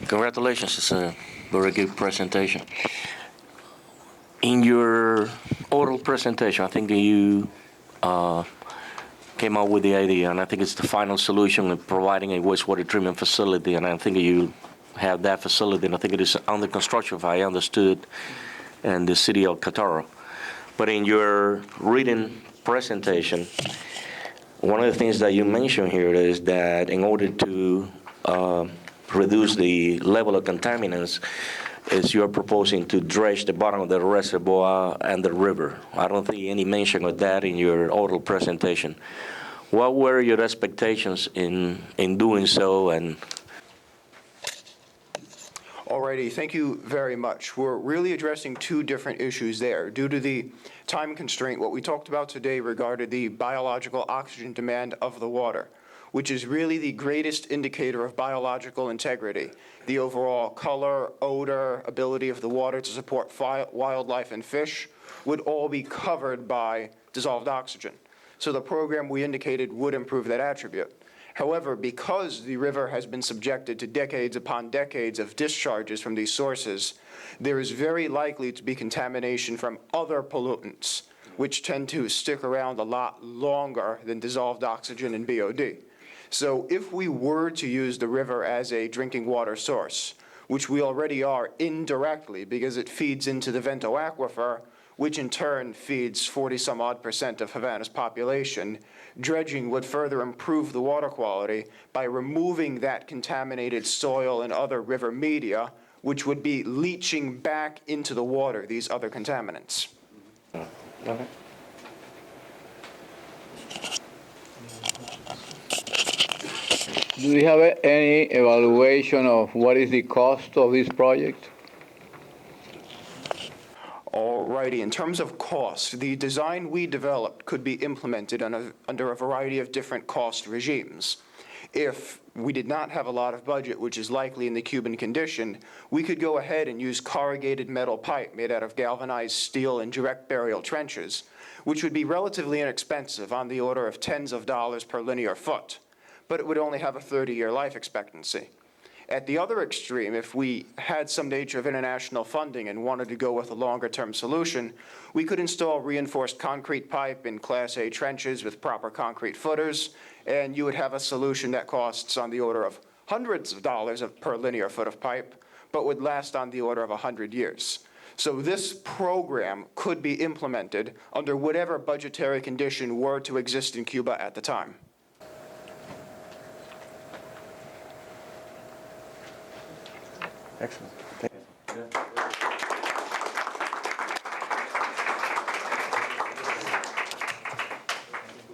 Congratulations. It's a very good presentation. In your oral presentation, I think that you came up with the idea, and I think it's the final solution of providing a wastewater treatment facility, and I think you have that facility, and I think it is under construction, if I understood, in the city of Qatar. But in your written presentation, one of the things that you mentioned here is that in order to reduce the level of contaminants, is you're proposing to dredge the bottom of the reservoir and the river. I don't see any mention of that in your oral presentation. What were your expectations in doing so? And Alrighty, thank you very much. We're really addressing two different issues there. Due to the time constraint, what we talked about today regarded the biological oxygen demand of the water, which is really the greatest indicator of biological integrity. The overall color, odor, ability of the water to support wildlife and fish would all be covered by dissolved oxygen. So the program we indicated would improve that attribute. However, because the river has been subjected to decades upon decades of discharges from these sources, there is very likely to be contamination from other pollutants, which tend to stick around a lot longer than dissolved oxygen and BOD. So if we were to use the river as a drinking water source, which we already are indirectly because it feeds into the Vento aquifer, which in turn feeds 40-some-odd% of Havana's population, dredging would further improve the water quality by removing that contaminated soil and other river media, which would be leaching back into the water these other contaminants. okay. Do you have any evaluation of what is the cost of this project? Alrighty, in terms of cost, the design we developed could be implemented under a variety of different cost regimes. If we did not have a lot of budget, which is likely in the Cuban condition, we could go ahead and use corrugated metal pipe made out of galvanized steel in direct burial trenches, which would be relatively inexpensive, on the order of tens of dollars per linear foot, but it would only have a 30-year life expectancy. At the other extreme, if we had some nature of international funding and wanted to go with a longer-term solution, we could install reinforced concrete pipe in Class A trenches with proper concrete footers, and you would have a solution that costs on the order of hundreds of dollars per linear foot of pipe, but would last on the order of 100 years. So this program could be implemented under whatever budgetary condition were to exist in Cuba at the time. Excellent. Thank you.